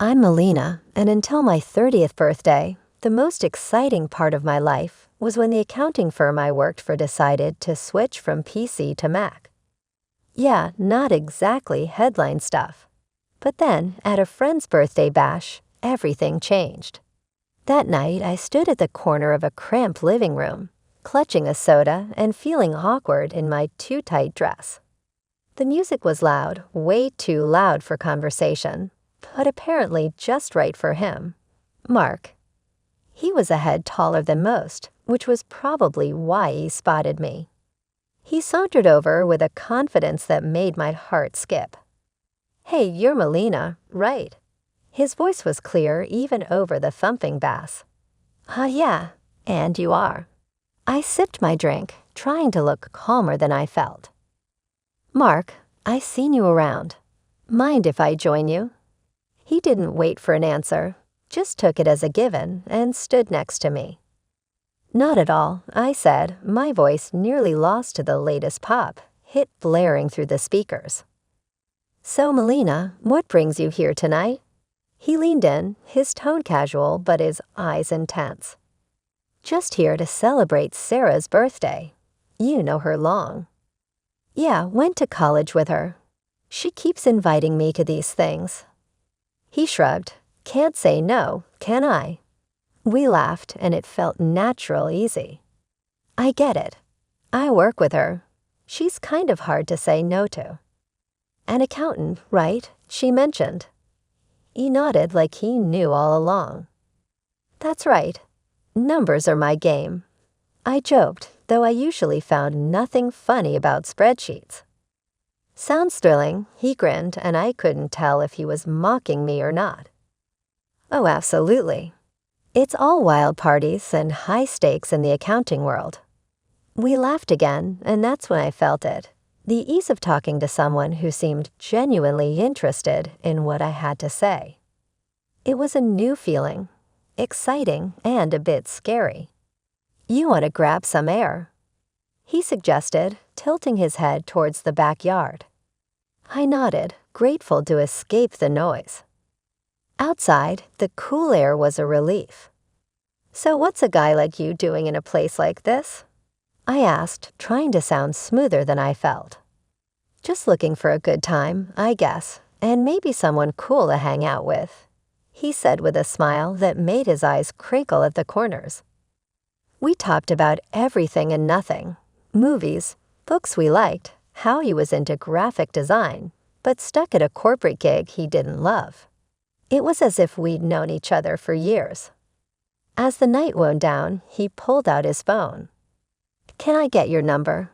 I'm Melina, and until my 30th birthday, the most exciting part of my life was when the accounting firm I worked for decided to switch from PC to Mac. Yeah, not exactly headline stuff. But then, at a friend's birthday bash, everything changed. That night, I stood at the corner of a cramped living room, clutching a soda and feeling awkward in my too tight dress. The music was loud, way too loud for conversation, but apparently just right for him. Mark. He was a head taller than most, which was probably why he spotted me. He sauntered over with a confidence that made my heart skip. "Hey, you're Melina, right?" His voice was clear even over the thumping bass. Yeah, and you are." I sipped my drink, trying to look calmer than I felt. "Mark, I seen you around. Mind if I join you?" He didn't wait for an answer, just took it as a given and stood next to me. "Not at all," I said, my voice nearly lost to the latest pop, hit blaring through the speakers. "So, Melina, what brings you here tonight?" He leaned in, his tone casual but his eyes intense. "Just here to celebrate Sarah's birthday. You know her long." "Yeah, went to college with her. She keeps inviting me to these things." He shrugged. "Can't say no, can I?" We laughed, and it felt natural easy. "I get it. I work with her. She's kind of hard to say no to." "An accountant, right?" she mentioned. He nodded like he knew all along. "That's right. Numbers are my game." I joked, though I usually found nothing funny about spreadsheets. "Sounds thrilling," he grinned, and I couldn't tell if he was mocking me or not. "Oh, absolutely. It's all wild parties and high stakes in the accounting world." We laughed again, and that's when I felt it. The ease of talking to someone who seemed genuinely interested in what I had to say. It was a new feeling, exciting and a bit scary. "You want to grab some air?" he suggested, tilting his head towards the backyard. I nodded, grateful to escape the noise. Outside, the cool air was a relief. "So what's a guy like you doing in a place like this?" I asked, trying to sound smoother than I felt. "Just looking for a good time, I guess, and maybe someone cool to hang out with," he said with a smile that made his eyes crinkle at the corners. We talked about everything and nothing. Movies, books we liked, how he was into graphic design, but stuck at a corporate gig he didn't love. It was as if we'd known each other for years. As the night wound down, he pulled out his phone. "Can I get your number?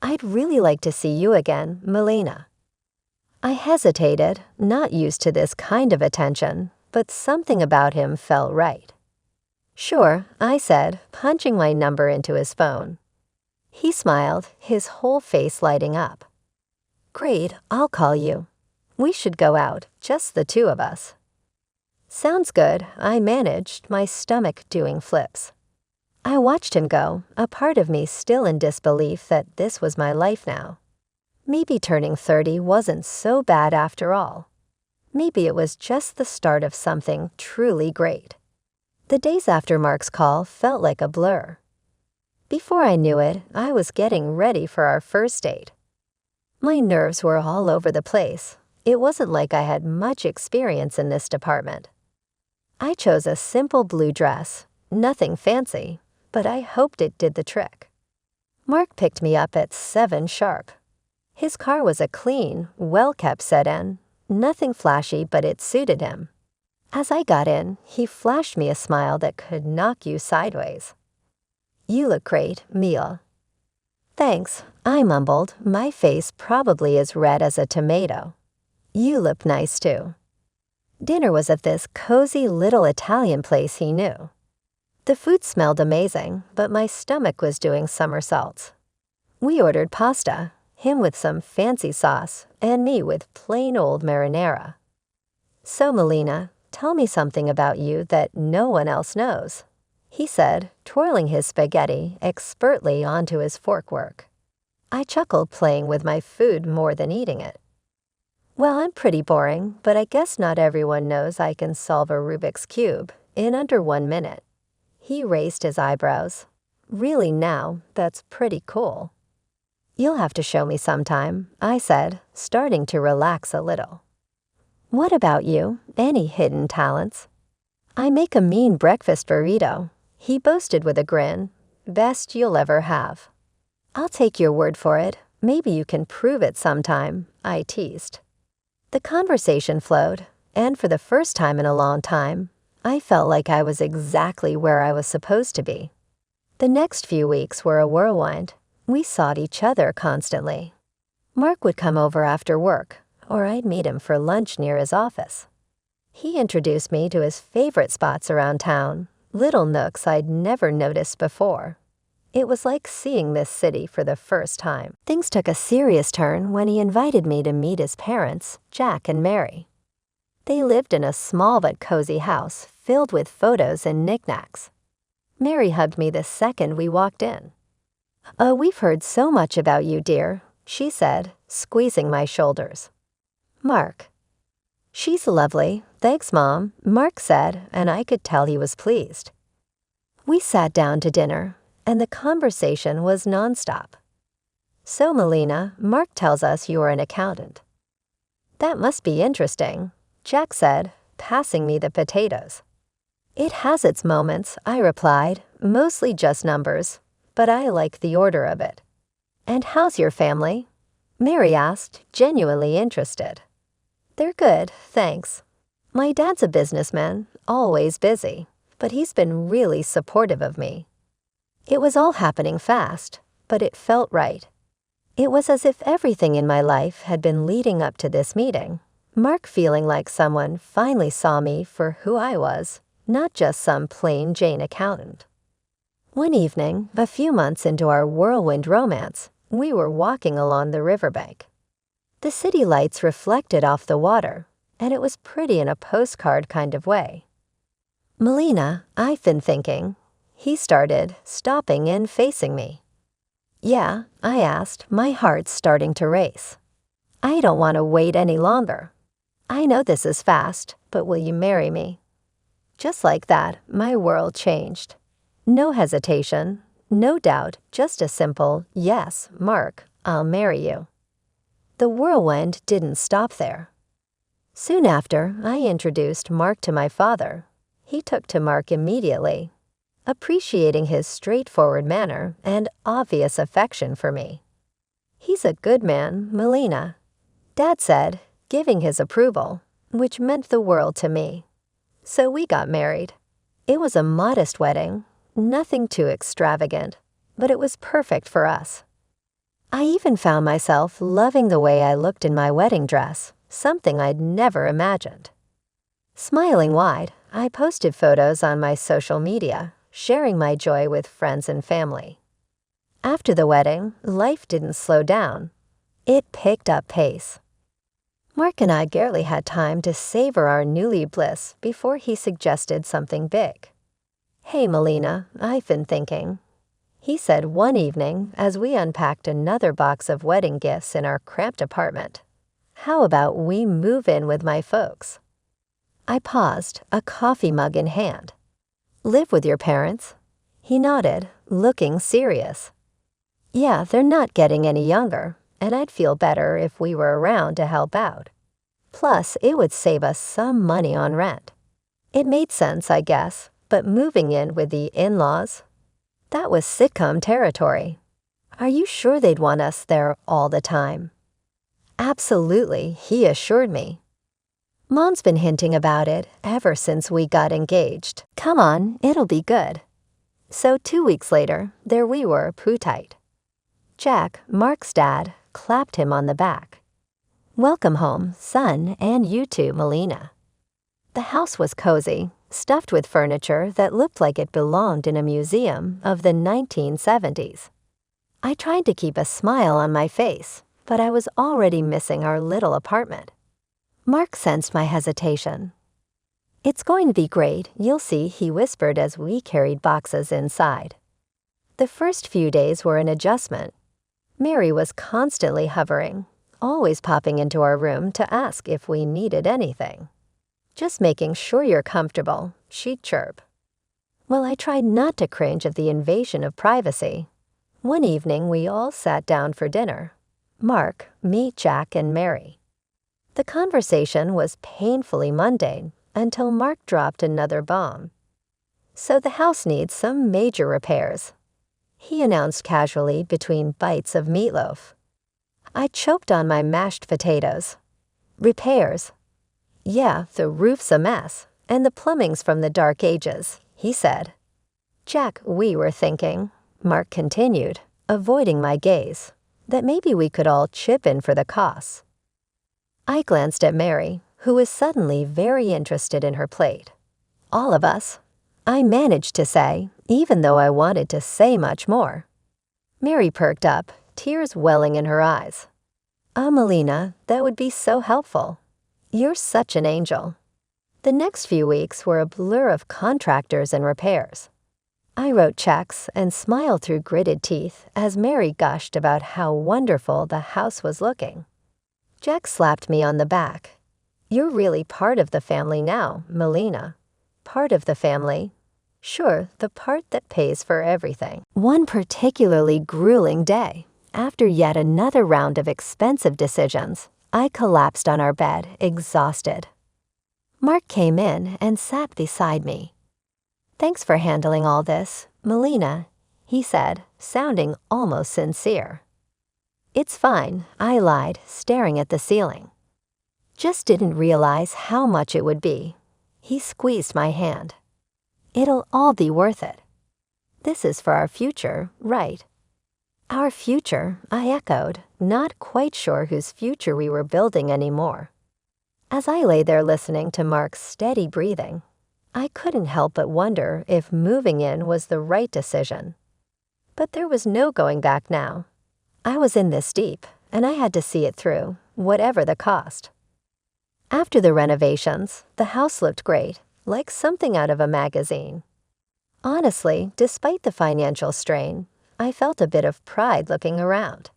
I'd really like to see you again, Melina." I hesitated, not used to this kind of attention, but something about him felt right. "Sure," I said, punching my number into his phone. He smiled, his whole face lighting up. "Great, I'll call you. We should go out, just the two of us." "Sounds good," I managed, my stomach doing flips. I watched him go, a part of me still in disbelief that this was my life now. Maybe turning 30 wasn't so bad after all. Maybe it was just the start of something truly great. The days after Mark's call felt like a blur. Before I knew it, I was getting ready for our first date. My nerves were all over the place. It wasn't like I had much experience in this department. I chose a simple blue dress, nothing fancy, but I hoped it did the trick. Mark picked me up at 7 sharp. His car was a clean, well-kept sedan, nothing flashy, but it suited him. As I got in, he flashed me a smile that could knock you sideways. "You look great, Mia." "Thanks," I mumbled, my face probably as red as a tomato. "You look nice too." Dinner was at this cozy little Italian place he knew. The food smelled amazing, but my stomach was doing somersaults. We ordered pasta, him with some fancy sauce, and me with plain old marinara. "So, Melina, tell me something about you that no one else knows," he said, twirling his spaghetti expertly onto his forkwork. I chuckled, playing with my food more than eating it. Well, I'm pretty boring, but I guess not everyone knows I can solve a Rubik's Cube in under 1 minute. He raised his eyebrows. Really now, that's pretty cool. You'll have to show me sometime, I said, starting to relax a little. What about you? Any hidden talents? I make a mean breakfast burrito, he boasted with a grin. Best you'll ever have. I'll take your word for it. Maybe you can prove it sometime, I teased. The conversation flowed, and for the first time in a long time, I felt like I was exactly where I was supposed to be. The next few weeks were a whirlwind. We sought each other constantly. Mark would come over after work, or I'd meet him for lunch near his office. He introduced me to his favorite spots around town, little nooks I'd never noticed before. It was like seeing this city for the first time. Things took a serious turn when he invited me to meet his parents, Jack and Mary. They lived in a small but cozy house filled with photos and knickknacks. Mary hugged me the second we walked in. "Oh, we've heard so much about you, dear," she said, squeezing my shoulders. Mark. "She's lovely. Thanks, Mom," Mark said, and I could tell he was pleased. We sat down to dinner, and the conversation was nonstop. "So, Melina, Mark tells us you are an accountant." "That must be interesting," Jack said, passing me the potatoes. "It has its moments," I replied, "mostly just numbers, but I like the order of it." "And how's your family?" Mary asked, genuinely interested. "They're good, thanks. My dad's a businessman, always busy, but he's been really supportive of me." It was all happening fast, but it felt right. It was as if everything in my life had been leading up to this meeting, Mark feeling like someone finally saw me for who I was, not just some plain Jane accountant. One evening, a few months into our whirlwind romance, we were walking along the riverbank. The city lights reflected off the water, and it was pretty in a postcard kind of way. "Melina, I've been thinking," he started, stopping and facing me. "Yeah?" I asked, my heart starting to race. "I don't want to wait any longer. I know this is fast, but will you marry me?" Just like that, my world changed. No hesitation, no doubt, just a simple, "Yes, Mark, I'll marry you." The whirlwind didn't stop there. Soon after, I introduced Mark to my father. He took to Mark immediately, appreciating his straightforward manner and obvious affection for me. "He's a good man, Melina," Dad said, giving his approval, which meant the world to me. So we got married. It was a modest wedding, nothing too extravagant, but it was perfect for us. I even found myself loving the way I looked in my wedding dress, something I'd never imagined. Smiling wide, I posted photos on my social media, sharing my joy with friends and family. After the wedding, life didn't slow down. It picked up pace. Mark and I barely had time to savor our newly bliss before he suggested something big. "Hey, Melina, I've been thinking," he said one evening as we unpacked another box of wedding gifts in our cramped apartment. "How about we move in with my folks?" I paused, a coffee mug in hand. "Live with your parents?" He nodded, looking serious. "Yeah, they're not getting any younger, and I'd feel better if we were around to help out. Plus, it would save us some money on rent." It made sense, I guess, but moving in with the in-laws? That was sitcom territory. Are you sure they'd want us there all the time? Absolutely, he assured me. Mom's been hinting about it ever since we got engaged. Come on, it'll be good. So 2 weeks later, there we were, poo-tight. Jack, Mark's dad, clapped him on the back. "Welcome home, son, and you too, Melina." The house was cozy, stuffed with furniture that looked like it belonged in a museum of the 1970s. I tried to keep a smile on my face, but I was already missing our little apartment. Mark sensed my hesitation. "It's going to be great, you'll see," he whispered as we carried boxes inside. The first few days were an adjustment. Mary was constantly hovering, always popping into our room to ask if we needed anything. "Just making sure you're comfortable," she'd chirp. Well, I tried not to cringe at the invasion of privacy. One evening, we all sat down for dinner. Mark, me, Jack, and Mary. The conversation was painfully mundane until Mark dropped another bomb. "So the house needs some major repairs," he announced casually between bites of meatloaf. I choked on my mashed potatoes. "Repairs?" "Yeah, the roof's a mess, and the plumbing's from the dark ages," he said. "Jack, we were thinking," Mark continued, avoiding my gaze, "that maybe we could all chip in for the costs." I glanced at Mary, who was suddenly very interested in her plate. "All of us," I managed to say, even though I wanted to say much more. Mary perked up, tears welling in her eyes. Melina, that would be so helpful. You're such an angel." The next few weeks were a blur of contractors and repairs. I wrote checks and smiled through gritted teeth as Mary gushed about how wonderful the house was looking. Jack slapped me on the back. "You're really part of the family now, Melina." "Part of the family?" "Sure, the part that pays for everything." One particularly grueling day, after yet another round of expensive decisions, I collapsed on our bed, exhausted. Mark came in and sat beside me. "Thanks for handling all this, Melina," he said, sounding almost sincere. "It's fine," I lied, staring at the ceiling. "Just didn't realize how much it would be." He squeezed my hand. "It'll all be worth it. This is for our future, right?" "Our future," I echoed, not quite sure whose future we were building anymore. As I lay there listening to Mark's steady breathing, I couldn't help but wonder if moving in was the right decision. But there was no going back now. I was in this deep, and I had to see it through, whatever the cost. After the renovations, the house looked great, like something out of a magazine. Honestly, despite the financial strain, I felt a bit of pride looking around.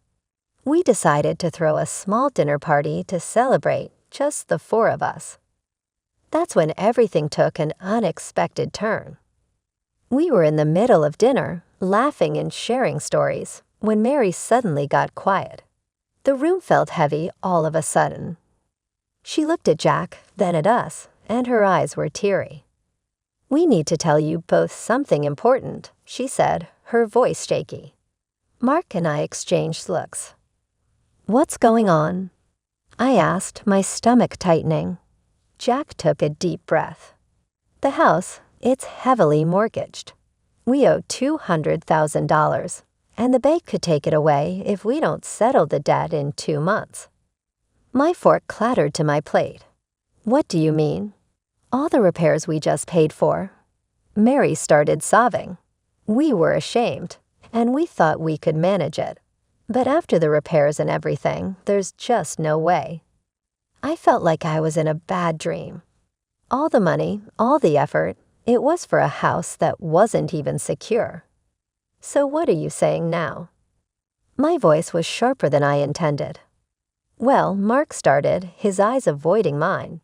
We decided to throw a small dinner party to celebrate, just the four of us. That's when everything took an unexpected turn. We were in the middle of dinner, laughing and sharing stories, when Mary suddenly got quiet. The room felt heavy all of a sudden. She looked at Jack, then at us, and her eyes were teary. "We need to tell you both something important," she said, her voice shaky. Mark and I exchanged looks. "What's going on?" I asked, my stomach tightening. Jack took a deep breath. "The house, it's heavily mortgaged. We owe $200,000, and the bank could take it away if we don't settle the debt in 2 months." My fork clattered to my plate. "What do you mean?" "All the repairs we just paid for." Mary started sobbing. We were ashamed, and we thought we could manage it. But after the repairs and everything, there's just no way. I felt like I was in a bad dream. All the money, all the effort, it was for a house that wasn't even secure. "So what are you saying now?" My voice was sharper than I intended. "Well," Mark started, his eyes avoiding mine.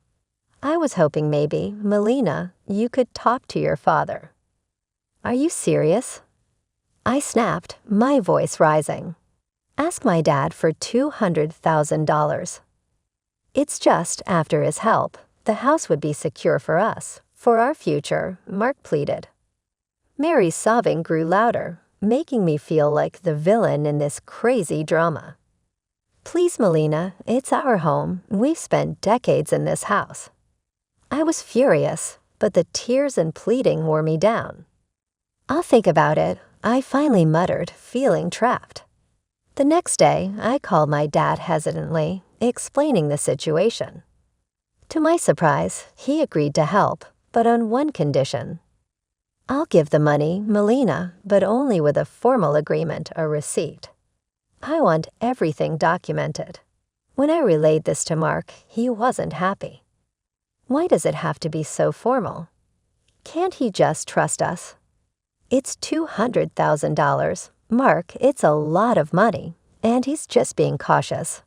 "I was hoping maybe, Melina, you could talk to your father." "Are you serious?" I snapped, my voice rising. "Ask my dad for $200,000. It's just, after his help, the house would be secure for us, for our future," Mark pleaded. Mary's sobbing grew louder, making me feel like the villain in this crazy drama. "Please, Melina, it's our home. We've spent decades in this house." I was furious, but the tears and pleading wore me down. "I'll think about it," I finally muttered, feeling trapped. The next day, I called my dad hesitantly, explaining the situation. To my surprise, he agreed to help, but on one condition. "I'll give the money, Melina, but only with a formal agreement, a receipt. I want everything documented." When I relayed this to Mark, he wasn't happy. "Why does it have to be so formal? Can't he just trust us?" "It's $200,000. Mark, it's a lot of money, and he's just being cautious."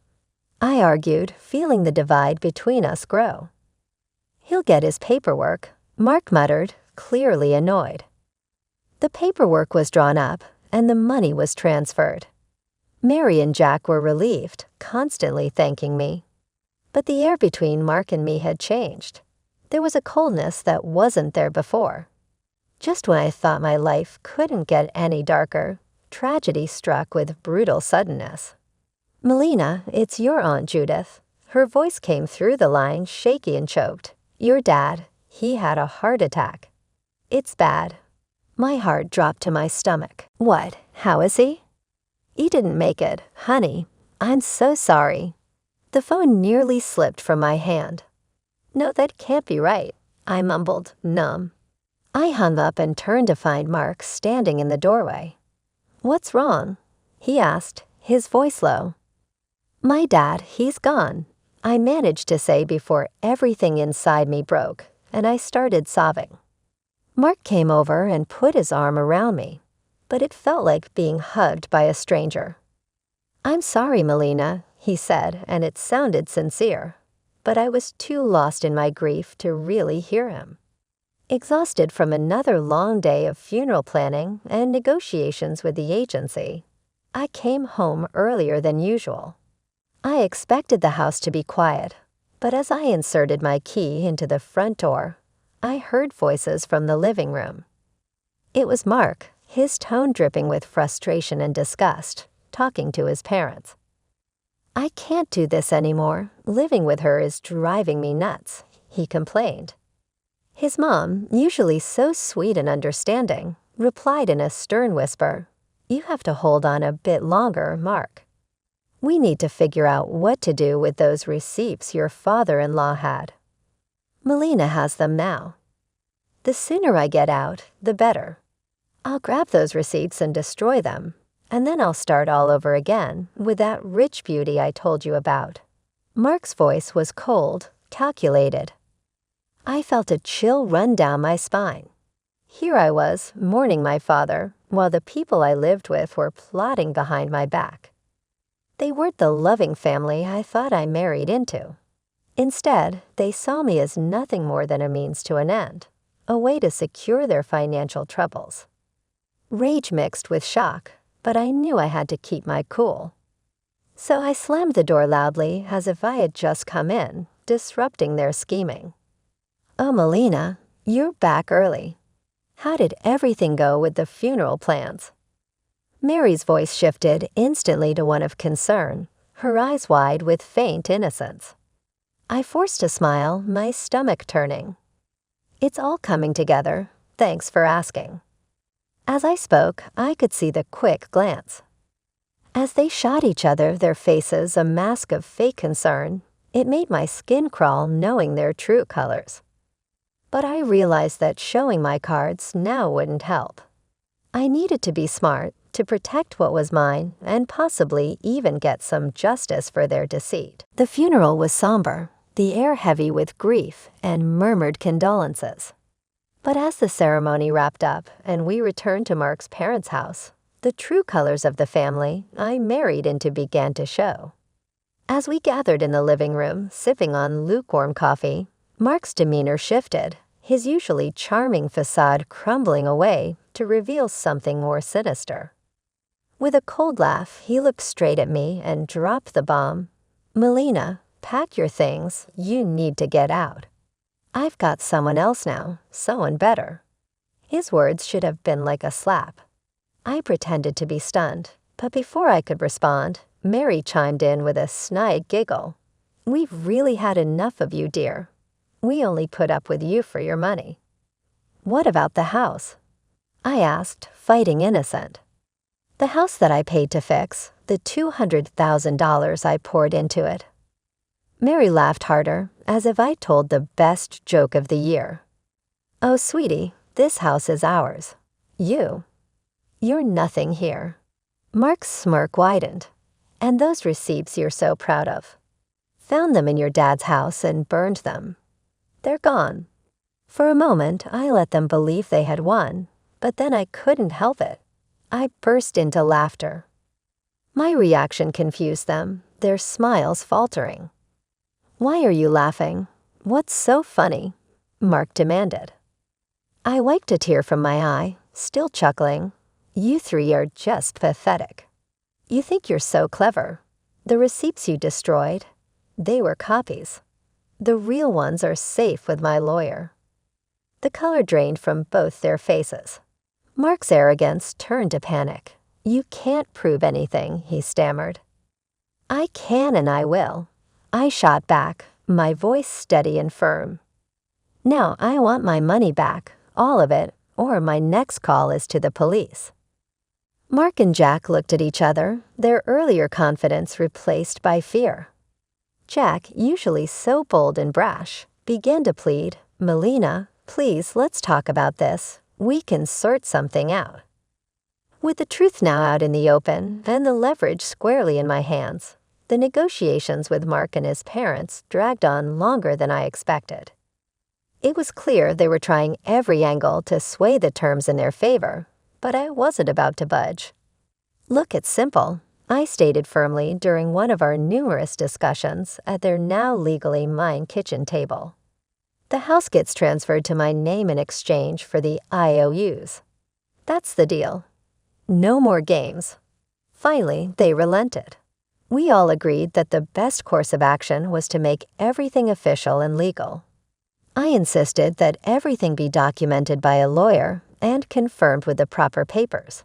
I argued, feeling the divide between us grow. He'll get his paperwork, Mark muttered, clearly annoyed. The paperwork was drawn up, and the money was transferred. Mary and Jack were relieved, constantly thanking me. But the air between Mark and me had changed. There was a coldness that wasn't there before. Just when I thought my life couldn't get any darker, tragedy struck with brutal suddenness. "Melina, it's your Aunt Judith." Her voice came through the line, shaky and choked. "Your dad, he had a heart attack. It's bad." My heart dropped to my stomach. "What? How is he?" "He didn't make it, honey. I'm so sorry." The phone nearly slipped from my hand. "No, that can't be right," I mumbled, numb. I hung up and turned to find Mark standing in the doorway. "What's wrong?" he asked, his voice low. "My dad, he's gone," I managed to say before everything inside me broke, and I started sobbing. Mark came over and put his arm around me, but it felt like being hugged by a stranger. "I'm sorry, Melina," he said, and it sounded sincere, but I was too lost in my grief to really hear him. Exhausted from another long day of funeral planning and negotiations with the agency, I came home earlier than usual. I expected the house to be quiet, but as I inserted my key into the front door, I heard voices from the living room. It was Mark, his tone dripping with frustration and disgust, talking to his parents. "I can't do this anymore. Living with her is driving me nuts," he complained. His mom, usually so sweet and understanding, replied in a stern whisper, "You have to hold on a bit longer, Mark. We need to figure out what to do with those receipts your father-in-law had. Melina has them now. The sooner I get out, the better. I'll grab those receipts and destroy them, and then I'll start all over again with that rich beauty I told you about." Mark's voice was cold, calculated. I felt a chill run down my spine. Here I was, mourning my father, while the people I lived with were plotting behind my back. They weren't the loving family I thought I married into. Instead, they saw me as nothing more than a means to an end, a way to secure their financial troubles. Rage mixed with shock, but I knew I had to keep my cool. So I slammed the door loudly as if I had just come in, disrupting their scheming. "Oh, Melina, you're back early. How did everything go with the funeral plans?" Mary's voice shifted instantly to one of concern, her eyes wide with faint innocence. I forced a smile, my stomach turning. "It's all coming together. Thanks for asking." As I spoke, I could see the quick glance. As they shot each other, their faces a mask of fake concern, it made my skin crawl knowing their true colors. But I realized that showing my cards now wouldn't help. I needed to be smart, to protect what was mine, and possibly even get some justice for their deceit. The funeral was somber, the air heavy with grief and murmured condolences. But as the ceremony wrapped up and we returned to Mark's parents' house, the true colors of the family I married into began to show. As we gathered in the living room, sipping on lukewarm coffee, Mark's demeanor shifted, his usually charming facade crumbling away to reveal something more sinister. With a cold laugh, he looked straight at me and dropped the bomb. "Melina, pack your things. You need to get out. I've got someone else now, someone better." His words should have been like a slap. I pretended to be stunned, but before I could respond, Mary chimed in with a snide giggle. "We've really had enough of you, dear. We only put up with you for your money." "What about the house?" I asked, fighting innocent. "The house that I paid to fix, the $200,000 I poured into it." Mary laughed harder, as if I told the best joke of the year. "Oh, sweetie, this house is ours. You're nothing here." Mark's smirk widened. "And those receipts you're so proud of. Found them in your dad's house and burned them. They're gone." For a moment, I let them believe they had won, but then I couldn't help it. I burst into laughter. My reaction confused them, their smiles faltering. "Why are you laughing? What's so funny?" Mark demanded. I wiped a tear from my eye, still chuckling. "You three are just pathetic. You think you're so clever. The receipts you destroyed, they were copies. The real ones are safe with my lawyer." The color drained from both their faces. Mark's arrogance turned to panic. "You can't prove anything," he stammered. "I can and I will," I shot back, my voice steady and firm. "Now I want my money back, all of it, or my next call is to the police." Mark and Jack looked at each other, their earlier confidence replaced by fear. Jack, usually so bold and brash, began to plead, "Melina, please, let's talk about this. We can sort something out." With the truth now out in the open and the leverage squarely in my hands, the negotiations with Mark and his parents dragged on longer than I expected. It was clear they were trying every angle to sway the terms in their favor, but I wasn't about to budge. "Look, it's simple," I stated firmly during one of our numerous discussions at their now legally mine kitchen table. "The house gets transferred to my name in exchange for the IOUs. That's the deal. No more games." Finally, they relented. We all agreed that the best course of action was to make everything official and legal. I insisted that everything be documented by a lawyer and confirmed with the proper papers.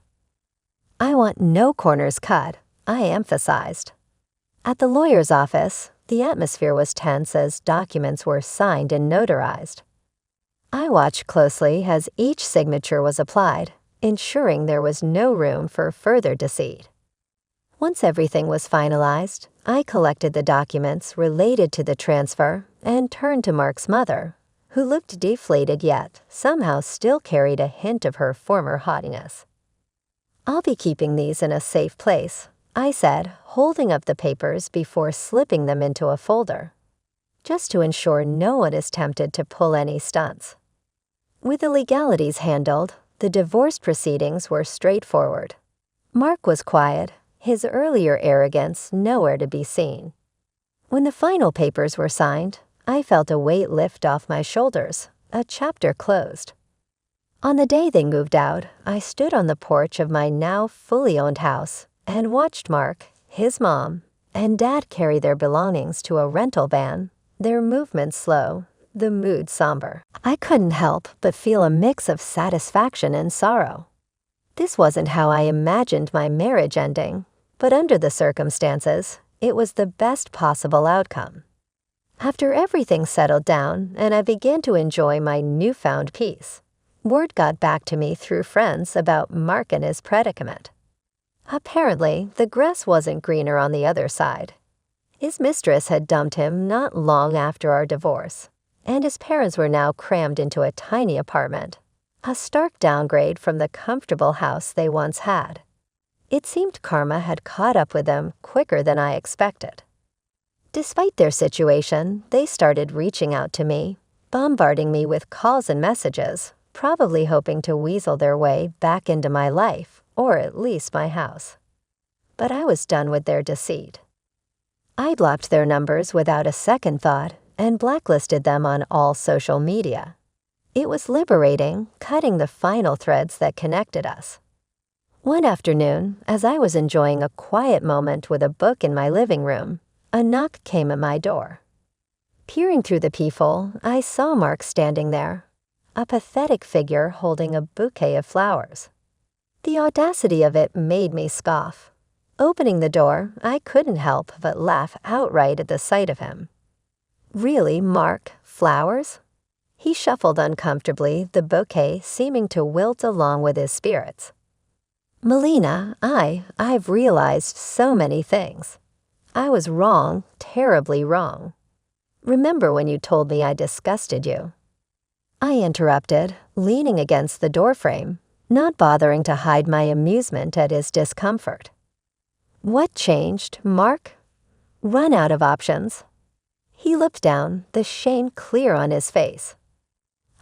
"I want no corners cut," I emphasized. At the lawyer's office, the atmosphere was tense as documents were signed and notarized. I watched closely as each signature was applied, ensuring there was no room for further deceit. Once everything was finalized, I collected the documents related to the transfer and turned to Mark's mother, who looked deflated yet somehow still carried a hint of her former haughtiness. "I'll be keeping these in a safe place," I said, holding up the papers before slipping them into a folder, just to ensure no one is tempted to pull any stunts. With the legalities handled, the divorce proceedings were straightforward. Mark was quiet, his earlier arrogance nowhere to be seen. When the final papers were signed, I felt a weight lift off my shoulders, a chapter closed. On the day they moved out, I stood on the porch of my now fully owned house and watched Mark, his mom, and Dad carry their belongings to a rental van, their movements slow, the mood somber. I couldn't help but feel a mix of satisfaction and sorrow. This wasn't how I imagined my marriage ending, but under the circumstances, it was the best possible outcome. After everything settled down and I began to enjoy my newfound peace, word got back to me through friends about Mark and his predicament. Apparently, the grass wasn't greener on the other side. His mistress had dumped him not long after our divorce, and his parents were now crammed into a tiny apartment, a stark downgrade from the comfortable house they once had. It seemed karma had caught up with them quicker than I expected. Despite their situation, they started reaching out to me, bombarding me with calls and messages, probably hoping to weasel their way back into my life, or at least my house. But I was done with their deceit. I blocked their numbers without a second thought and blacklisted them on all social media. It was liberating, cutting the final threads that connected us. One afternoon, as I was enjoying a quiet moment with a book in my living room, a knock came at my door. Peering through the peephole, I saw Mark standing there, a pathetic figure holding a bouquet of flowers. The audacity of it made me scoff. Opening the door, I couldn't help but laugh outright at the sight of him. "Really, Mark, flowers?" He shuffled uncomfortably, the bouquet seeming to wilt along with his spirits. "Melina, I've realized so many things. I was wrong, terribly wrong. Remember when you told me I disgusted you?" I interrupted, leaning against the doorframe, not bothering to hide my amusement at his discomfort. "What changed, Mark?" "Run out of options." He looked down, the shame clear on his face.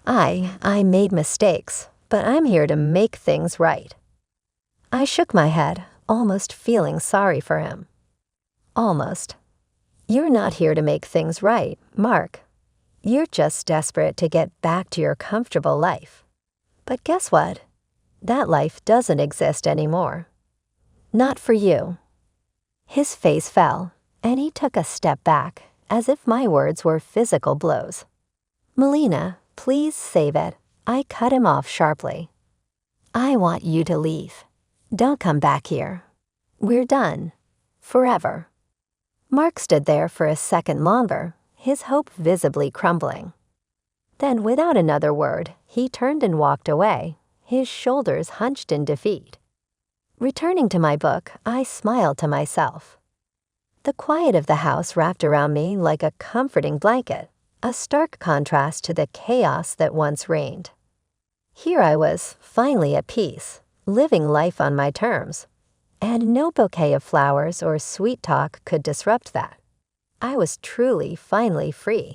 I made mistakes, but I'm here to make things right." I shook my head, almost feeling sorry for him. Almost. You're not here to make things right, Mark. You're just desperate to get back to your comfortable life. But guess what? That life doesn't exist anymore. Not for you. His face fell, and he took a step back, as if my words were physical blows. Melina, please save it. I cut him off sharply. I want you to leave. Don't come back here. We're done. Forever. Mark stood there for a second longer, his hope visibly crumbling. Then, without another word, he turned and walked away, his shoulders hunched in defeat. Returning to my book, I smiled to myself. The quiet of the house wrapped around me like a comforting blanket, a stark contrast to the chaos that once reigned. Here I was, finally at peace, living life on my terms, and no bouquet of flowers or sweet talk could disrupt that. I was truly, finally free.